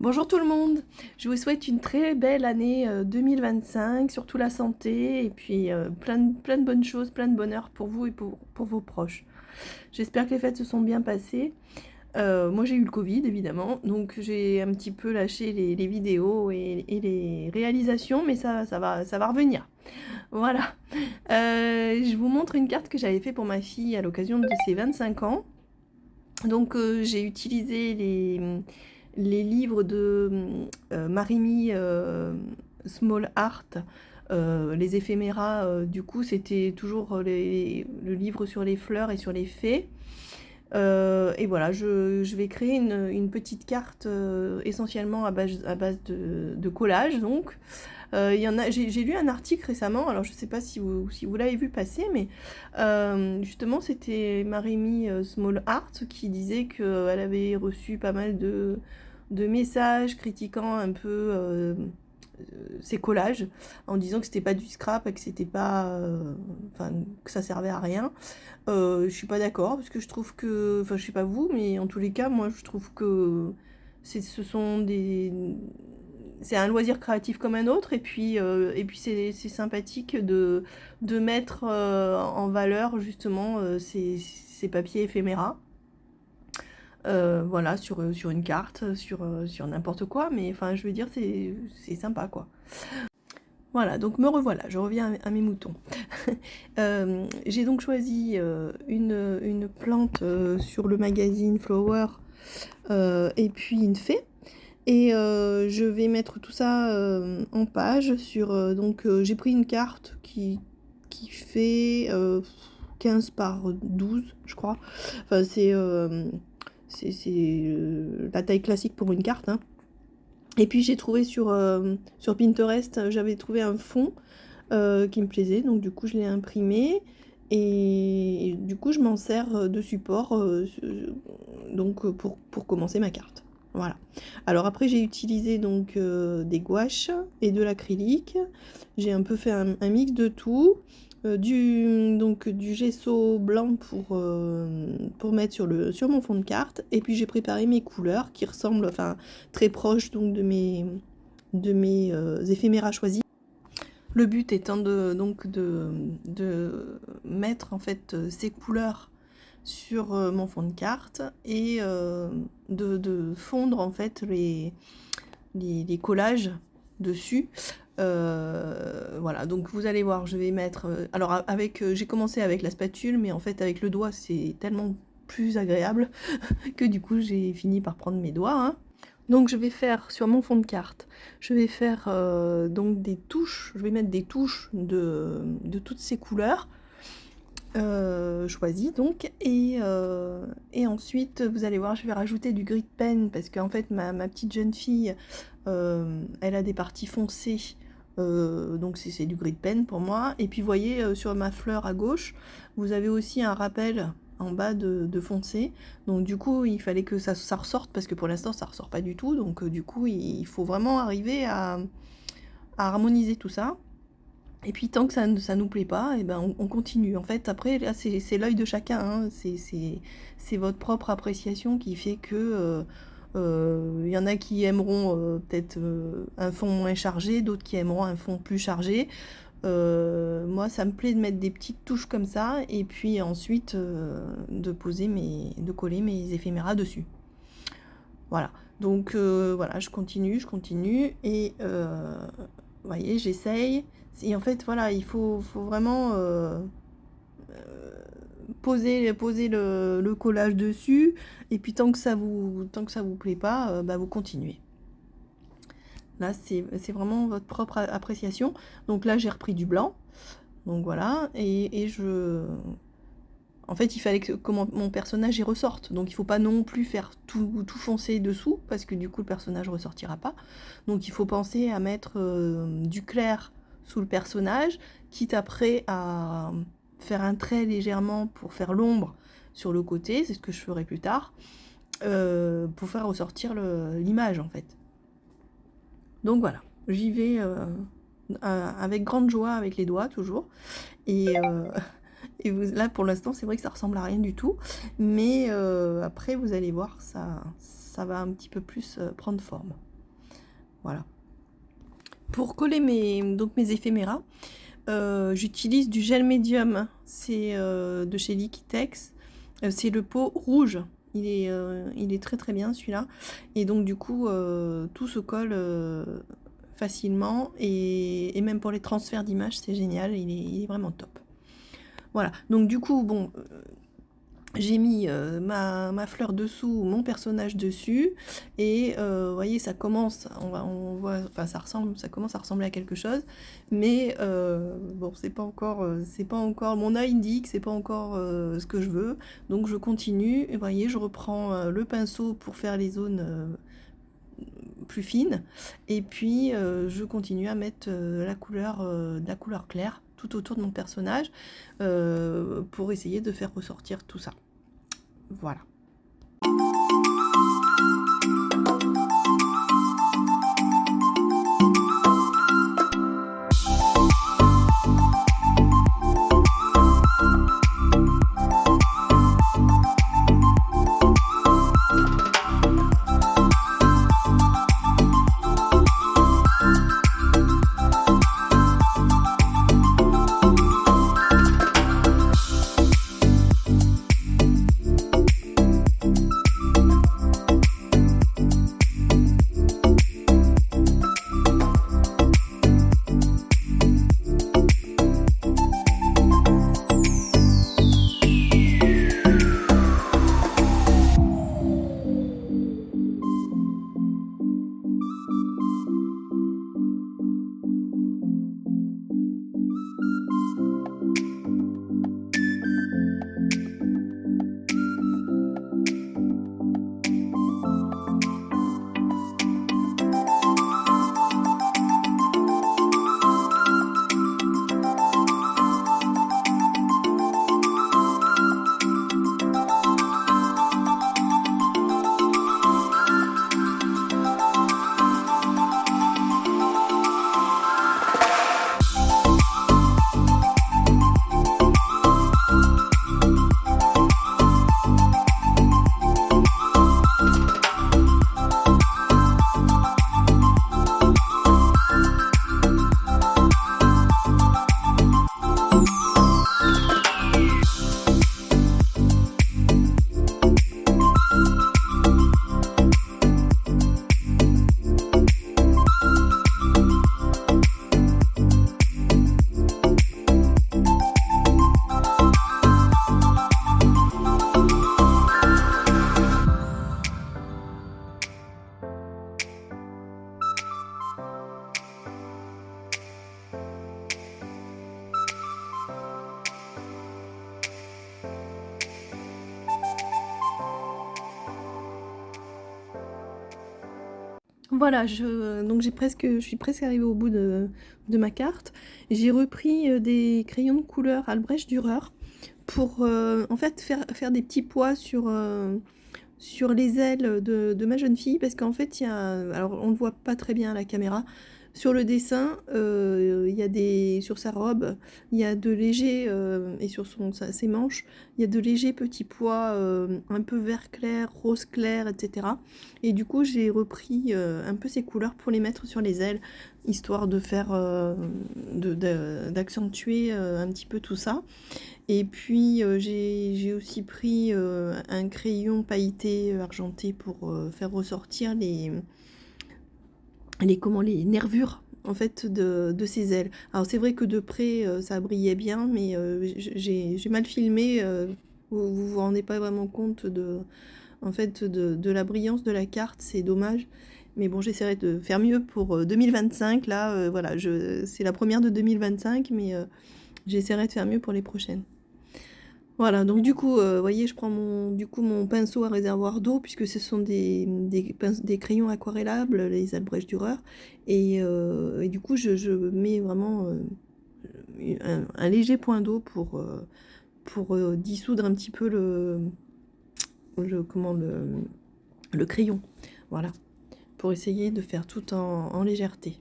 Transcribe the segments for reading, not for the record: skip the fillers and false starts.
Bonjour tout le monde, je vous souhaite une très belle année 2025, surtout la santé et puis plein de bonnes choses, plein de bonheur pour vous et pour vos proches. J'espère que les fêtes se sont bien passées. Moi j'ai eu le Covid évidemment, donc j'ai un petit peu lâché les vidéos et les réalisations, mais ça va revenir. Voilà. Je vous montre une carte que j'avais fait pour ma fille à l'occasion de ses 25 ans. Donc j'ai utilisé les livres de Marimi Small Art, les éphéméras, du coup c'était toujours le livre sur les fleurs et sur les fées. Et voilà, je vais créer une petite carte essentiellement à base de collage donc. J'ai lu un article récemment, alors je ne sais pas si vous l'avez vu passer, mais justement c'était Marimi Small Art qui disait qu'elle avait reçu pas mal de messages critiquant un peu ses collages, en disant que c'était pas du scrap et que c'était pas, enfin que ça servait à rien. Je suis pas d'accord parce que je trouve que, enfin je sais pas vous, mais en tous les cas moi je trouve que ce sont c'est un loisir créatif comme un autre et puis c'est sympathique de mettre en valeur justement ces papiers éphéméras. Voilà, sur une carte, sur n'importe quoi, mais enfin je veux dire c'est sympa quoi. Voilà, donc me revoilà, je reviens à mes moutons. J'ai donc choisi une plante sur le magazine Flower et puis une fée. Et je vais mettre tout ça en page sur... donc j'ai pris une carte qui fait 15 par 12, je crois. Enfin, c'est la taille classique pour une carte, hein. Et puis j'ai trouvé sur Pinterest, j'avais trouvé un fond qui me plaisait, donc du coup je l'ai imprimé. Et du coup je m'en sers de support donc pour commencer ma carte. Voilà. Alors après j'ai utilisé donc des gouaches et de l'acrylique. J'ai un peu fait un mix de tout. Du gesso blanc pour mettre sur mon fond de carte. Et puis j'ai préparé mes couleurs qui ressemblent, enfin très proches donc de mes éphéméras choisis. Le but étant de mettre en fait ces couleurs sur mon fond de carte et de fondre en fait les collages dessus. Voilà, donc vous allez voir, je vais mettre... alors j'ai commencé avec la spatule, mais en fait avec le doigt c'est tellement plus agréable que du coup j'ai fini par prendre mes doigts, hein. Donc je vais faire sur mon fond de carte, je vais faire donc des touches, je vais mettre des touches de toutes ces couleurs choisies donc, et ensuite vous allez voir je vais rajouter du gris de pen parce qu'en fait ma petite jeune fille elle a des parties foncées, donc c'est du gris de pen pour moi. Et puis vous voyez sur ma fleur à gauche vous avez aussi un rappel en bas de foncé, donc du coup il fallait que ça ressorte parce que pour l'instant ça ressort pas du tout, donc du coup il faut vraiment arriver à harmoniser tout ça. Et puis tant que ça nous plaît pas, et ben on continue. En fait après là c'est l'œil de chacun, hein. C'est votre propre appréciation qui fait que y en a qui aimeront peut-être un fond moins chargé, d'autres qui aimeront un fond plus chargé. Moi ça me plaît de mettre des petites touches comme ça et puis ensuite de coller mes éphéméras dessus. Voilà, donc voilà, je continue et vous voyez, j'essaye. Et en fait, voilà, il faut vraiment poser le collage dessus. Et puis tant que ça vous plaît pas, bah, vous continuez. Là, c'est vraiment votre propre appréciation. Donc là, j'ai repris du blanc. Donc voilà, en fait, il fallait que mon personnage y ressorte. Donc il faut pas non plus faire tout foncer dessous, parce que du coup le personnage ressortira pas. Donc il faut penser à mettre du clair sous le personnage, quitte après à faire un trait légèrement pour faire l'ombre sur le côté, c'est ce que je ferai plus tard, pour faire ressortir l'image en fait. Donc voilà, j'y vais avec grande joie, avec les doigts toujours. Et là, pour l'instant, c'est vrai que ça ressemble à rien du tout. Mais après, vous allez voir, ça va un petit peu plus prendre forme. Voilà. Pour coller mes éphéméras, j'utilise du gel médium, c'est de chez Liquitex, c'est le pot rouge, il est très très bien celui-là, et donc du coup tout se colle facilement, et même pour les transferts d'images c'est génial, il est vraiment top. Voilà, donc du coup bon, j'ai mis ma fleur dessous, mon personnage dessus, et vous voyez, ça commence, on voit, enfin ça commence à ressembler à quelque chose, mais bon, c'est pas encore, mon œil indique, c'est pas encore ce que je veux, donc je continue, et vous voyez, je reprends le pinceau pour faire les zones plus fines, et puis je continue à mettre de la couleur claire tout autour de mon personnage pour essayer de faire ressortir tout ça. Voilà. Voilà, donc je suis presque arrivée au bout de ma carte. J'ai repris des crayons de couleur Albrecht Dürer pour en fait faire des petits pois sur les ailes de ma jeune fille, parce qu'en fait alors on ne voit pas très bien à la caméra, sur le dessin il y a sur sa robe il y a de légers et sur ses manches il y a de légers petits pois un peu vert clair, rose clair, etc. Et du coup j'ai repris un peu ces couleurs pour les mettre sur les ailes, histoire de faire d'accentuer un petit peu tout ça. Et puis j'ai aussi pris un crayon pailleté argenté pour faire ressortir les nervures en fait de ses ailes. Alors c'est vrai que de près ça brillait bien, mais j'ai mal filmé, vous vous rendez pas vraiment compte en fait de la brillance de la carte, c'est dommage. Mais bon, j'essaierai de faire mieux pour 2025. Là, voilà, c'est la première de 2025, mais j'essaierai de faire mieux pour les prochaines. Voilà, donc du coup, voyez, je prends mon pinceau à réservoir d'eau, puisque ce sont des crayons aquarellables, les Albrecht Dürer, et du coup, je mets vraiment un léger point d'eau pour dissoudre un petit peu le crayon. Voilà, pour essayer de faire tout en légèreté.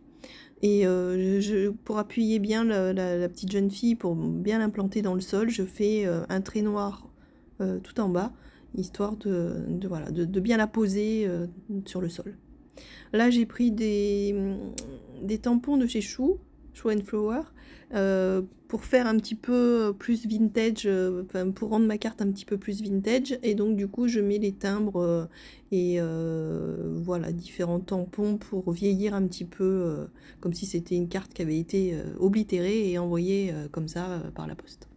Et pour appuyer bien la petite jeune fille, pour bien l'implanter dans le sol, je fais un trait noir tout en bas, histoire voilà, de bien la poser sur le sol. Là, j'ai pris des tampons de chez Shoe Flower, pour faire un petit peu plus vintage, enfin, pour rendre ma carte un petit peu plus vintage. Et donc, du coup, je mets les timbres et voilà, différents tampons pour vieillir un petit peu, comme si c'était une carte qui avait été oblitérée et envoyée comme ça par la poste.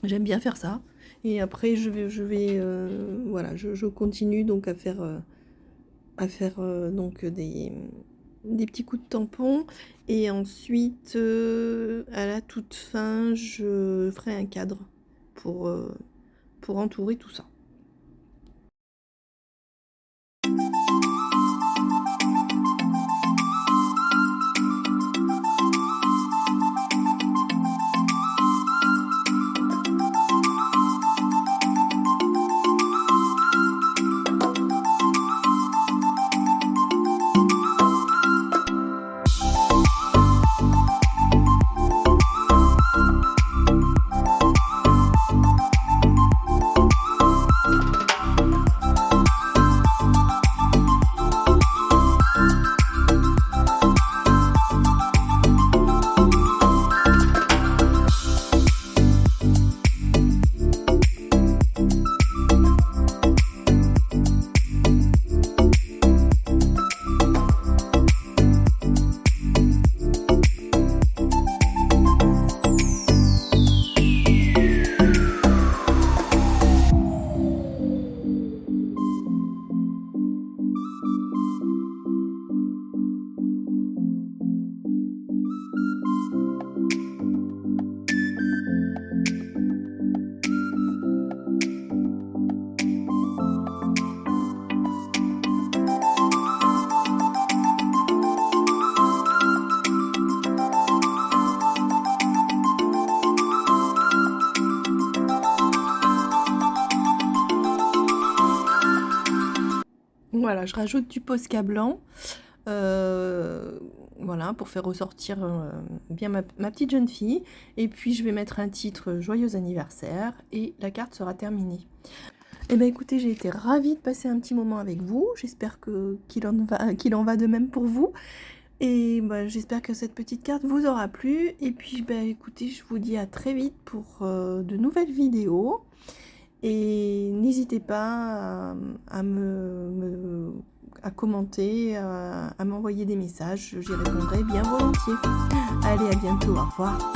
J'aime bien faire ça. Et après, voilà, je continue donc à faire donc des petits coups de tampon. Et ensuite, à la toute fin, je ferai un cadre pour entourer tout ça. Voilà, je rajoute du Posca blanc, voilà, pour faire ressortir bien ma petite jeune fille. Et puis je vais mettre un titre joyeux anniversaire et la carte sera terminée. Eh bien écoutez, j'ai été ravie de passer un petit moment avec vous. J'espère qu'il en va de même pour vous. Et bah, j'espère que cette petite carte vous aura plu. Et puis bah, écoutez, je vous dis à très vite pour de nouvelles vidéos. Et n'hésitez pas à commenter, à m'envoyer des messages, j'y répondrai bien volontiers. Allez, à bientôt, au revoir.